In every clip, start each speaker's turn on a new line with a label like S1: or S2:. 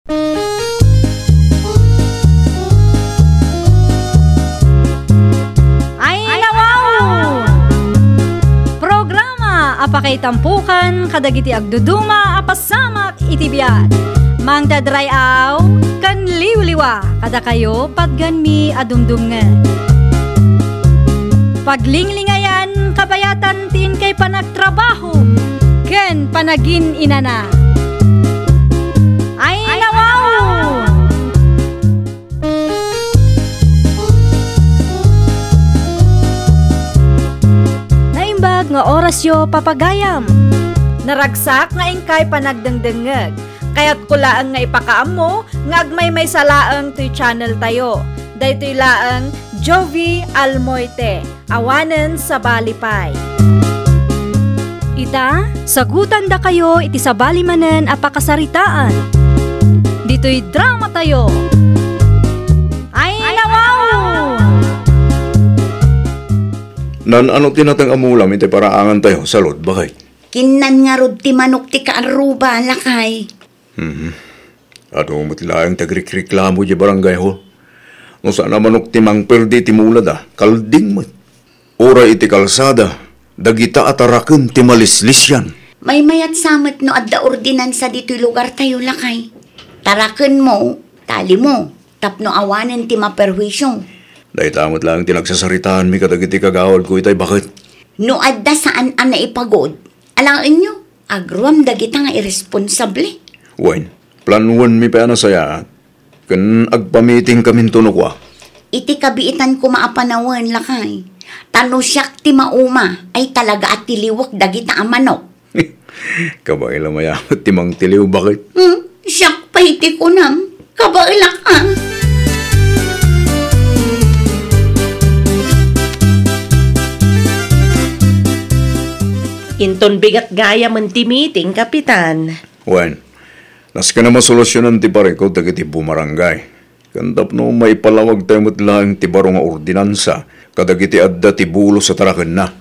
S1: Ay nawaw! Programa apakay tampukan kadagiti agduduma apasamak itibiyat. Mang dadrayaw kan liwliwa kada kayo pagganmi adumdumngan. Paglinglingayan kabayatan tin kay panagtrabaho ken panagin inana. Ay nawaw! Naimbag nga orasyo papagayam. Naragsak nga ingkay panagdengdengeg. Kaya't kulaan nga ipakaam mo nga agmay may salaang to'y channel tayo. Daytoy laang Jovi Almoite, awanen sa balipay. Ita, sagutan da kayo iti sa balimanen apakasaritaan. Dito'y drama tayo. Ay nawaw!
S2: Nan ano tinatang amulam iti paraangan tayo, salod, bakay?
S3: Kinan nga rod ti manok ti kaaruba, lakay.
S2: Ato matilaang tagrik-reklamo di barangay hall. No sana manok ti mangperdi ti mulada, kalding mo. Ora iti kalsada, dagita ataraken ti malislis yan.
S3: May mayat samet no adda ordinansa dito'y lugar tayo, lakay. Taraken mo, tali mo, tapno awanen ti maperwisyo.
S2: Dahil tamot lang tinagsasaritaan mi kadagiti kagawad ko itay bakit?
S3: No adda saan ana ipagod, alain nyo, agruam dagita nga irresponsable.
S2: Wain, planuan mi pa na saya, kan agpamiting kamin tunok.
S3: Iti kabiitan ko maapanawan, lakay. Tano siyak ti mauma, ay talaga at tiliwak dagita amanok.
S2: Kabay lamaya, timang tiliw bakit?
S3: Siyak pa iti ko nam, kabailak ka.
S4: Inton bigat gaya man ti meeting, Kapitan.
S2: Wain, nas ka na masolusyonan ti pareko dagiti bumarangay. Kandap no may palawag tayo lang ti baro nga ordinansa kadagiti adda ti bulo sa taraken na.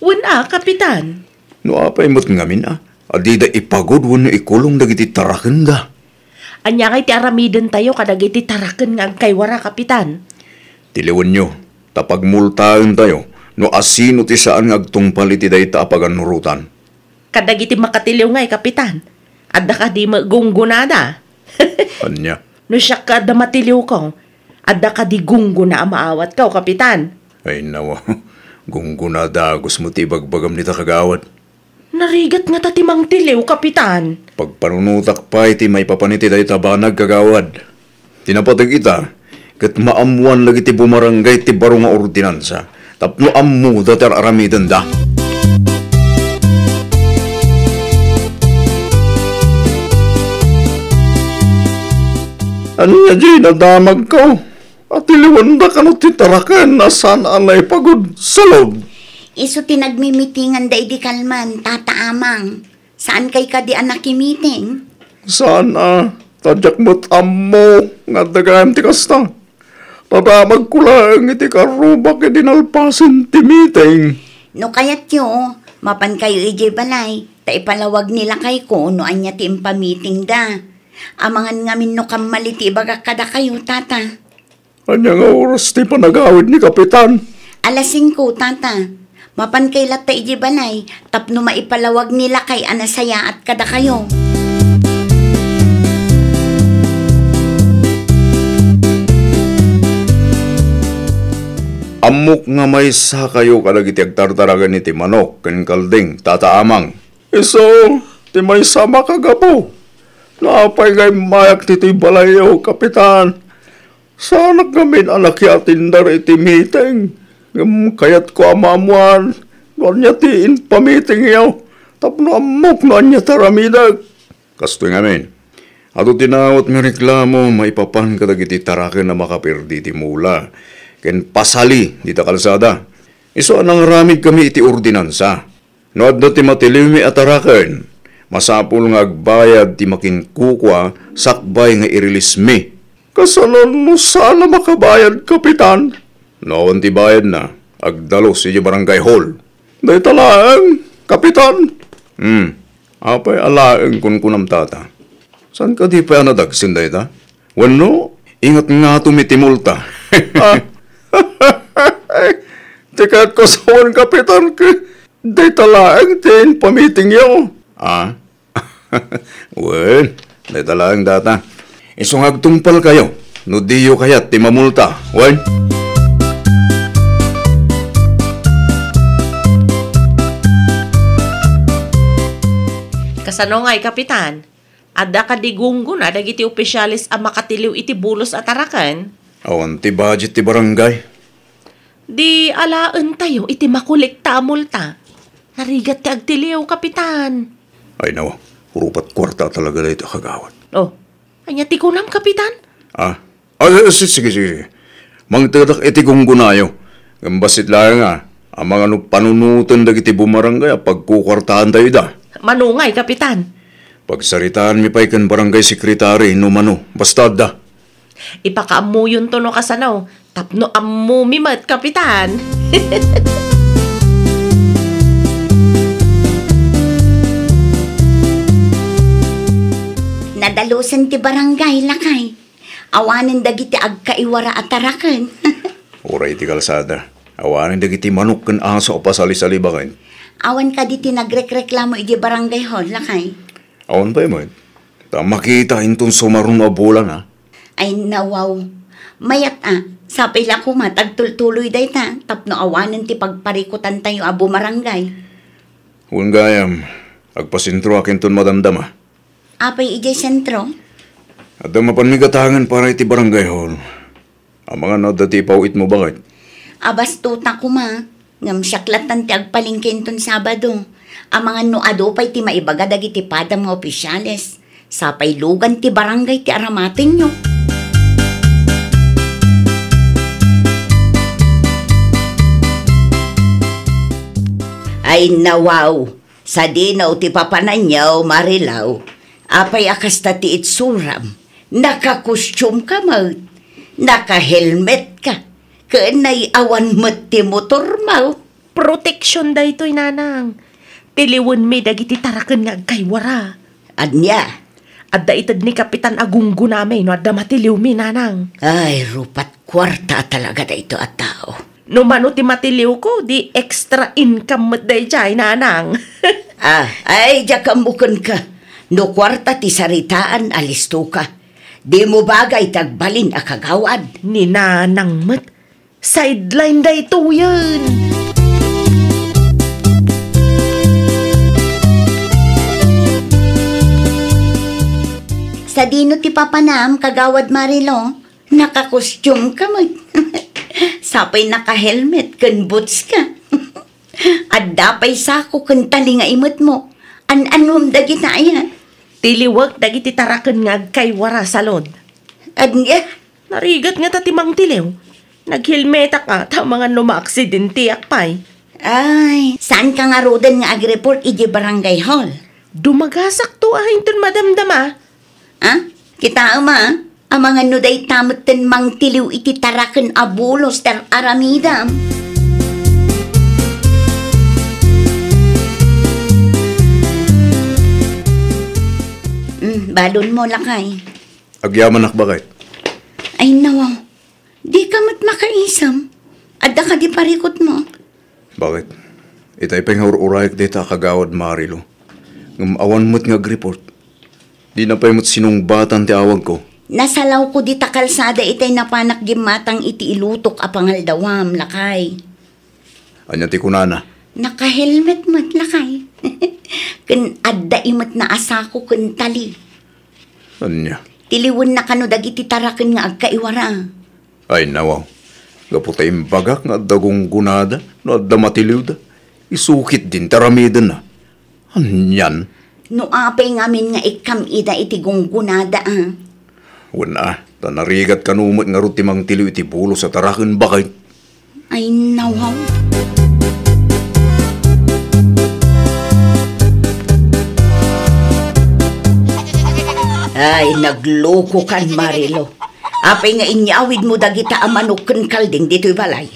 S4: Wala, Kapitan.
S2: No apay mo't ngamin adida ipagod wano ikulong dagiti taraken da.
S4: Anya kay ti aramiden tayo kadagiti taraken nga agkaywara, Kapitan.
S2: Tiliwan nyo, tapagmultayon tayo no asino ti saan nga agtungpal iti dayta apaganurutan.
S4: Kadagiti makatiliw ngay, Kapitan. Adda ka di magunggunada.
S2: Anya?
S4: No siya ka da matiliw ko, adda ka di gungguna maawat ka, Kapitan.
S2: Ay nawa, gunggunada agos mo ti bagbagam nita kagawad.
S4: Narigat nga tatimang tiliw, Kapitan.
S2: Pagpanunutak pa iti may papaniti dayta banag kagawad. Tinapatag ita, kat maamuan lagi ti bumarangay ti baro nga ordinansa. Tapno ammo datar aramidan da. Ano nga di, nadamag ko. At iliwan da ka no titarakan na saan anay pagod sa loob.
S3: Iso tinagmimitingan da idi kalman, tataamang. Saan kay ka di anak meeting?
S2: Saan tadyak mo't ammo nga dagaan ti kasta. Nadamag ko lang iti karubak e dinalpasin ti meeting.
S3: No kayat yo, mapan kayo ije balay, ta ipalawag nila kay ko no anya ti impamiting da. Amangan ngamin no kamaliti baga kada kayo, tata.
S2: Anya nga oras ti panagawid ni Kapitan?
S3: Alas 5, tata. Mapan kay lata ije balay, tapno maipalawag nila kay anasaya at kada kayo.
S2: Amok nga may sa kayo kadagiti agtartaragan ni ti manok, ken kalding, tataamang. Iso, ti may sama kagapo. Naapay kay mayak ti balayo, Kapitan. Sana kami anak yatindar iti meeting. Kayat ko amamuan. Nonya ti inpamiting yaw. Tapno amok nonya taramidag. Kastoy ngamin. Ato tinawat nga reklamo, maipapan kadagiti taraken na makapirdi ti mula. Ken pasali dita kalsada. Iso anang ramid kami iti ordinansa. No adda ti matilimi ataraken. Masapul nga agbayad ti makinkukwa sakbay nga irilis mi. Kasalan mo sana makabayad, Kapitan. Noon ti bayad na. Agdalos iti barangay hall. Day talaang, Kapitan. Apay alaang kun kunam tata. Saan ka di pa nadagsin day ta? Wano, ingat nga tumitimulta. Tikat ko sa wan kapitan ka. Day talaang tin pamiting yaw. Wen, day talaang data. Isong agtumpal kayo. No diyo kayat ti mamulta. Wen?
S4: Kasano nga'y kapitan? Adda ka di gunggun na dagiti opisyalis ang makatiliw iti bulos at arakan?
S2: Awan ti budget ti barangay.
S4: Di alaan tayo iti makulikta multa. Narigat ti agtiliw, kapitan.
S2: Ay nawa, purupat kwarta talaga na ito kagawad.
S4: Oh, anya ti kunam, kapitan?
S2: Sige. Mangtadak iti kong gunayo. Gambasit lang nga, ang mga panunutan dagiti bumarangay pagkukwartahan tayo da.
S4: Manungay, kapitan.
S2: Pagsaritaan mi pa'y kan barangay sekretary no mano, basta da.
S4: Ipakaamu yun to no kasanaw. Tapno amu mimat, kapitan.
S3: Nadalusan ti barangay lakay. Awanin dagiti agkaiwara at tarakan.
S2: Oray ti kalsada. Awanin dagiti manok kan aso o pasali-sali bakan.
S3: Awan ka diti nagrekreklamo iti barangay hall lakay.
S2: Awan pa mo. Makita intong sumarun o bulan ha.
S3: Ay nawaw. Mayat sapay la ko matagtultuloy day ta. Tapno awanin ti pagparikutan tayo abo marangay.
S2: Kung gayam, agpasintro akin ton madamdama.
S3: Apay ijay sentro?
S2: At damapan mi gatangan para iti barangay hall. Ang mga nadati pauit mo bakit?
S3: Abas tuta ko ma. Ngam syaklatan ti agpalingkin ton Sabado. Ang mga nuado pa'y ti maibaga dagiti padam nga opisyales. Sapay lugan ti barangay ti aramatin nyo. Ay nawaw, sa dinaw ti papananyaw marilaw. Apay akas ta ti itsuram. Nakakostyum ka maut. Naka-helmet ka. Kaanay awan mat ti motor maut.
S4: Proteksyon da ito'y nanang. Tiliwan mi dagiti tarakan nga agkaywara.
S3: Anya?
S4: Adda itad ni Kapitan Agunggo namin no adda matiliw mi nanang.
S3: Ay, rupat kwarta talaga da ito at tao.
S4: No mano ti matiliw ko, di extra income mat day jay nanang.
S3: Ay, jakamukan ka. No kwarta ti saritaan alisto ka. Di mo bagay tagbalin a kagawad.
S4: Ni nanang mat. Sideline da ito yan.
S3: Sa dino ti papanam, kagawad Marilo, nakakostyum ka mo. Sapay naka-helmet, kan boots ka. At dapay sako kan tali nga imot mo. An-anom dagi na ayan.
S4: Tiliwag dagiti tarakan nga agkaywara salon.
S3: Anya?
S4: Narigat nga tatimang tiliw. Naghilmeta ka ta mga numa-aksidente akpay.
S3: Ay, saan ka nga rodan nga ag-report iji barangay hall?
S4: Dumagasak to ahin ton madamdama.
S3: Kita ama, ang mga nuday tamot ten mang tiliw iti tarakan abulos ter aramidam. Balon mo lakay.
S2: Agyaman ak bakit?
S3: Ay nawaw, di ka mat makaisam. Adda ka di parikot mo.
S2: Bakit? Itay pang urayek dita kagawad Marilo. Ngamawan mo't nga report. Di na pa'y mo't sinungbatan ti awag ko.
S3: Nasalaw ko di ta kalsada itay napanak gimatang iti ilutok a pangaldawam lakay.
S2: Anya ti kunana?
S3: Naka-helmet mat lakay. Kan adda imat na asako kan tali.
S2: Anya?
S3: Tiliwan na kano dagiti tarakan nga agkaiwara.
S2: Ay nawaw. Gaputay bagak nga dagong gunada no adda matiliw da. Isukit din taramidan na. Anyan?
S3: No apay ngamin nga ikam ida iti gunggunada
S2: Wala, tanarigat kanumot nga rutimang tiliw iti bulo sa tarakan bakit?
S3: Ay nawaw. Ay, nagloko kan Marilo. Apay nga inyawid mo dagita amanok kan kalding dito'y balay.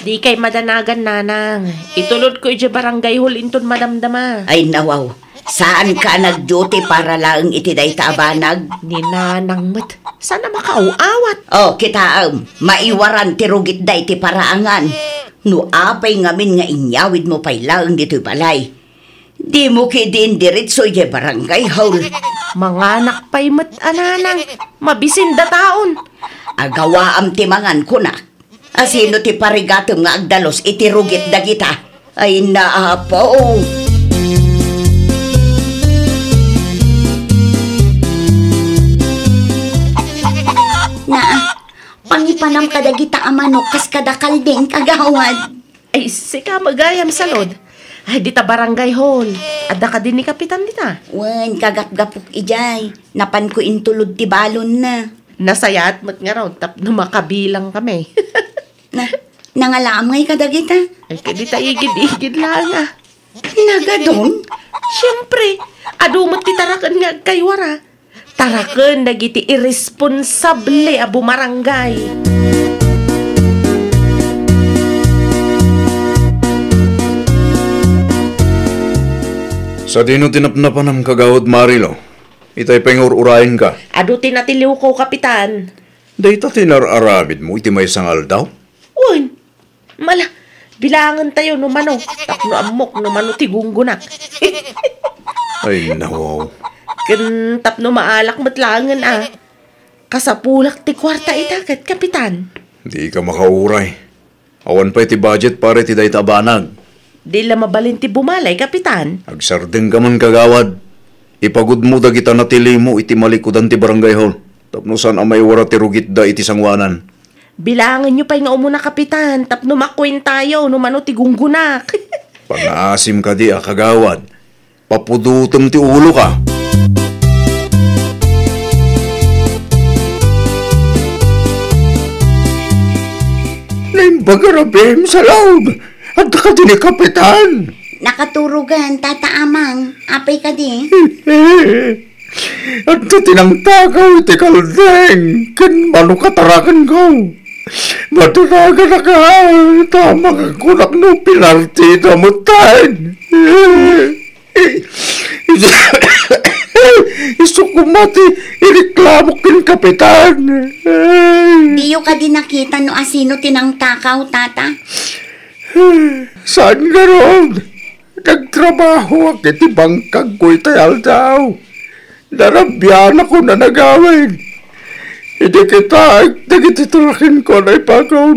S4: Di kay madanagan nanang. Itulod ko iti barangay hall inton madamdama.
S3: Ay nawaw, Saan ka nag-duty para lang itiday tabanag?
S4: Ninanang mat, sana makauawat.
S3: Oh, kita maiwaran ti rugit day ti paraangan. No apay ngamin nga inyawid mo pay lang dito'y balay. Di mo kidin diritso ye barangay hall.
S4: Manganak pa'y mat ananang, mabisin da taon.
S3: Agawaam ti mangan ko na. Asino ti parigatom nga agdalos iti rugit dagita. Ay naapo. Pangipanam kadagita amanok kas kada kalding kagawad.
S4: Ay, sika magayam salod. Ay, dita barangay hall. Adda ka din ni kapitan dita.
S3: Wen, kagap-gapok ijay. Napan ko intulod ti balon na.
S4: Nasayat mat nga raw, tap na makabilang kami.
S3: Nangalamay kadagita.
S4: Ay, kadita igid-igid lang ah.
S3: Nagadon?
S4: Siyempre, adumat ti tarakan nga kaywara. Tarakan nagiti irresponsable a bumarangay.
S2: Sa dino tinapnapan ng kagawad Marilo, itay pengururain ka.
S4: Ado tinatiliw ko, kapitan.
S2: Dahita tinararamid mo, iti may sangal daw?
S4: Uy, mala, bilangan tayo numano. Tapno amok numano tigunggunak.
S2: Ay, nawaw.
S4: Kantap no maalak matlangan ah. Kasapulak ti kwarta itakat, kapitan.
S2: Di ka makauray. Awan pa iti budget para iti day tabanag.
S4: Di la mabalin ti bumalay, kapitan.
S2: Agsardeng ka man kagawad. Ipagud mo dagita natili mo iti malikudan ti barangay hall. Tapno saan amay wara ti rugit da iti sangwanan.
S4: Bilangan nyo pa'y nga umuna, kapitan. Tapno makwin tayo, numano ti gunggunak.
S2: Panaasim ka di kagawad. Papudutom ti ulo ka. Naimbagarabi sa loob. At ka din kapitan.
S3: Nakaturugan, tata amang. Apay ka di.
S2: At tinangtagaw iti kaldeng. Kan mano katarakan ko. Mataragan na ka. Tama ka kunak no pinalti damutan. Isukumati, ireklamo kin kapitan.
S3: Diyo ka din nakita no asino tinangtakaw, tata?
S2: Saan ka ron? Nagtrabaho ak iti bangkag ko'y tayal daw. Narabyan ako na nagawin. Hindi kita, nagititirakin ko na ipagod.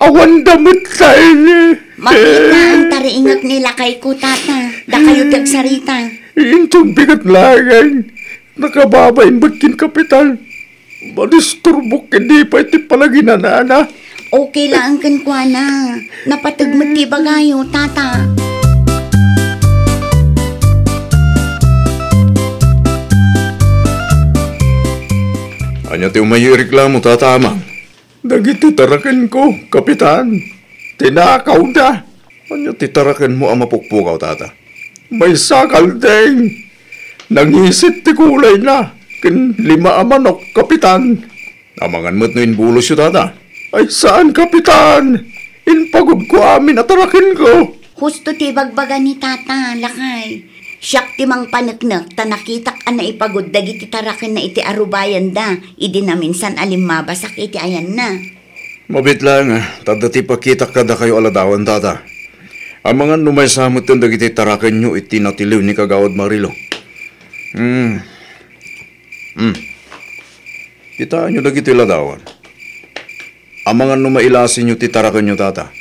S2: Awan damit tayo.
S3: Makita ang tariingak nila kay ko, tata. Da kayo tagsarita.
S2: Intong bigat lagan. Nakababain bagkin kapital. Madisturbok hindi pa iti palaginanana.
S3: Okay lang ang kankwana. Napatagmat ti bagayo, tata.
S2: Anya ti umayo reklamo, tatama. Dagiti tarakan ko, kapitan. Tinakaw na. Anya ti tarakan mo ang mapukpukaw, tata. May sakal ding. Nangisit ti kulay na. Kin 5 manok, kapitan. Amangan mo't no inbulos yu, tata. Ay, saan, kapitan? Inpagod ko amin at tarakan ko.
S3: Husto ti bagbaga ni tata, lakay. Siyak ti mang panaknak, tanakitak na ipagod dagiti tarakan na iti arubayan da. Idi na minsan alimmabasak iti ayan na.
S2: Mabit lang, tada ti pakitak kada kayo aladawan, tata. Ang mga numay samot yung dagiti tarakan nyo iti natiliw ni Kagawad Marilo. Kitaan nyo dagiti aladawan. Ang mga numailasin nyo ti tarakan nyo, tata.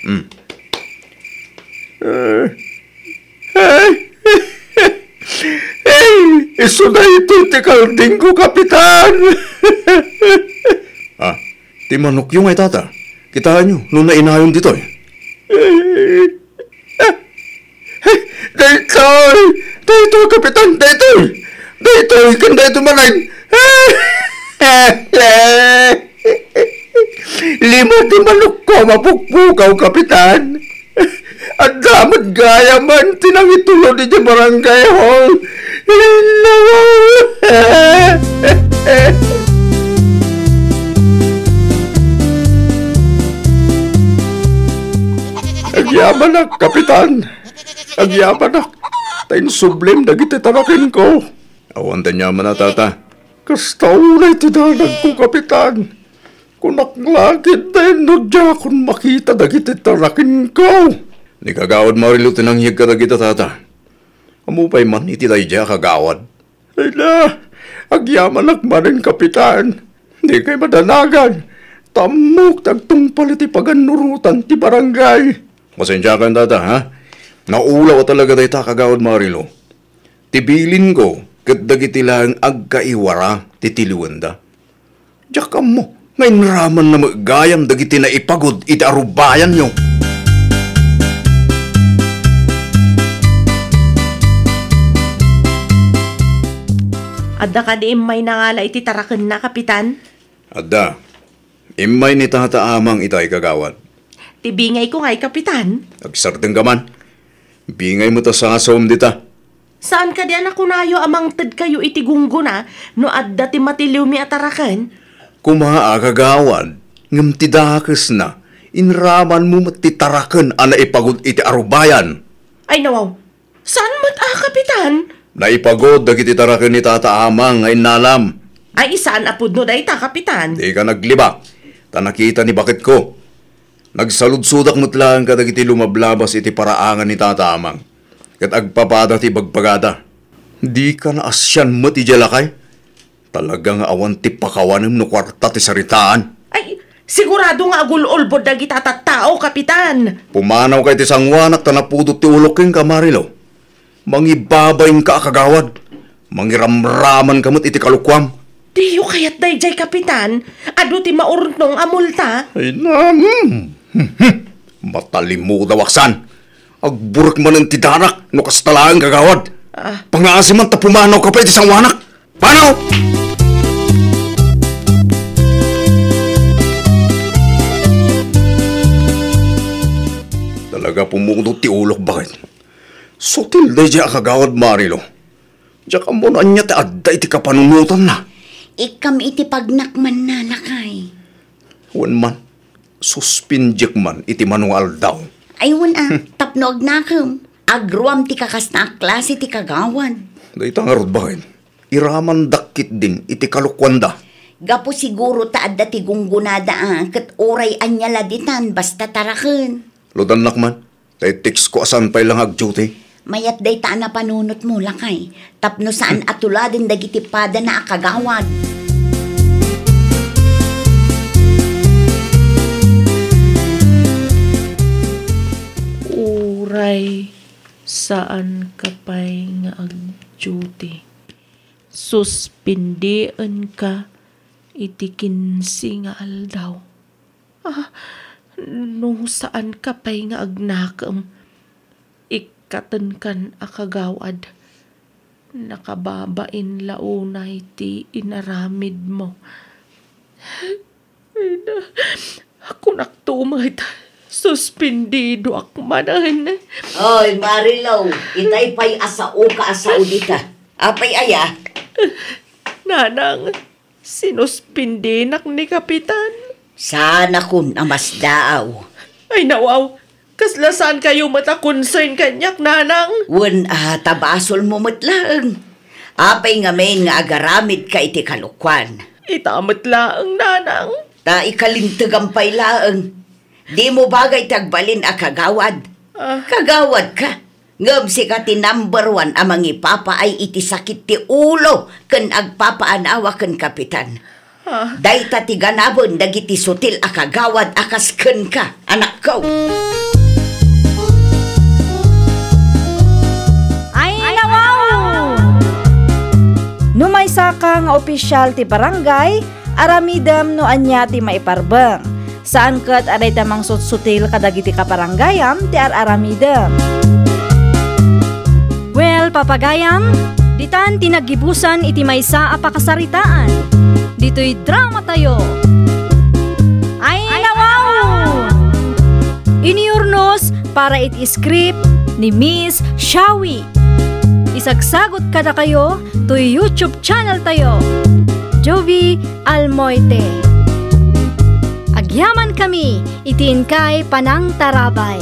S2: Iso na ito ti kalding ko, kapitan. Ti manok yung ay, tata. Kitaan nyo, nung nainayon dito eh. Daytoy, kapitan, daytoy. Daytoy, kan daytoy manay. 5 ti manok ko, mapukpukaw, kapitan. At damat gaya man, tinangitulo di barangay hall. Agyaman na, kapitan. Agyaman na. Tayin sublim dagiti tarakin ko. Awan niya man na tata. Kastaw na itidanag ko, kapitan. Kunak lagid din no dya kung makita dagiti tarakin ko. Ni kagawad marilo tinangyag ka dagita tata. Amupay man iti tayo dya kagawad. Ay na, agyaman akmanin, kapitan. Di kay madanagan. Tamok tagtungpal iti paganurutan ti barangay. Masensya ka tata, ha? Naulaw talaga tayo kagawad marilo. Tibilin ko, kat dagiti lang agkaiwara titiliwanda. Diyak mo, ngayon raman na magayam dagiti na ipagod iti arubayan nyo.
S4: Adda ka di imay na ngala iti taraken na, kapitan?
S2: Adda, imay ni tata amang itay kagawad.
S4: Tibingay ko nga'y, kapitan.
S2: Agsardeng ka man. Bingay mo ta sa asom dita.
S4: Saan ka diyan ako nayo amang tad kayo iti gunggo na no adda ti matiliw mi ataraken?
S2: Kumaa kagawad, ngam ti dakes na. Inraman mo matitaraken ana ipagod iti arubayan.
S4: Ay nawaw, saan mat kapitan?
S2: Naipagod dagiti taraken ni tata amang ngayon nalam.
S4: Ay isaan apod no dayta, kapitan?
S2: Di ka nagliba. Tanakita ni bakit ko. Nagsaludsudak mutlaan ka dagiti lumablabas iti paraangan ni tata amang. Kat agpapada ti bagpagada. Di ka na asyan mo ti jalakay. Talagang awan ti pakawanem no kwarta ti saritaan.
S4: Ay, sigurado nga agulolbod dagi tatatao, kapitan.
S2: Pumanaw kay ti sangwanak tanapudot ti uloking ka, Marilo. Mangibabayin ka kagawad. Mangiramraman kamot iti kalukwam.
S4: Diyo kayat dayjay, kapitan. Ado ti maurnong amulta.
S2: Ay na, matalimu daw aksan. Agburak man ang tidarak no kastalaan kagawad. Pangaasi man ta pumanaw ka pa iti sangwanak. Panaw! Talaga pumundot ti ulok bakit? Sutil na dya kagawad, Marilo. Diya ka muna niya ti adda iti kapanunutan na.
S3: Ikam iti pagnakman na lakay.
S2: Wan man, suspinjek man iti manual daw.
S3: Ay tapnog na kam. Agruam ti kakas na klase ti kagawad.
S2: Dahil tangarod bakit? Iraman dakit din iti kalukwanda.
S3: Gapo siguro taadda ti gunggunada kat oray anyala ditan basta taraken.
S2: Lodan nakman, tayo text ko asan pa'y lang ag-duty.
S3: Mayat day ta na panunot mo lakay. Tapno saan atuladin dagiti pada na akagawad.
S4: Uray, saan ka pa'y nga ag-duty? Suspindian ka iti 15 nga aldaw. No saan ka pa'y nga agnakam? Ikatan kan akagawad. Nakababain launa iti inaramid mo. Ako naktumad. Suspindido akmanan.
S3: Oy, Marilaw, itay pa'y asao ka asao dita. Apay aya?
S4: Nanang, sinuspindinak ni kapitan.
S3: Sana kun amas daaw.
S4: Ay nawaw, kaslasan kayo matakonsign kanyak, nanang?
S3: Wen tabasol mo matlaang. Apay nga may nga agaramid ka iti kalukwan.
S4: Itamat laang, nanang.
S3: Ta ikalintagampay laang. Di mo bagay tagbalin a kagawad. Kagawad ka. Ngam si ka ti number 1 amang ipapa ay iti sakit ti ulo ken agpapaanawa ken kapitan. Dayta ti ganabon dagiti sutil a kagawad akas ken ka, anak ko.
S1: Ay nawaw! Numaysa ka nga opisyal ti barangay, aramidam no anya ti maiparbeng. Saan kat aray tamang sutsutil kadagiti kaparangayam ti aramidam. Well, papagayam, ditan tinagibusan iti maysa a pakasaritaan. Dito'y drama tayo. Ay nawaw! Iniurnos para iti script ni Miss Shawi. Isagsagot kada kayo to YouTube channel tayo. Jovi Almoite. Agyaman kami, itiin kay Panang Tarabay.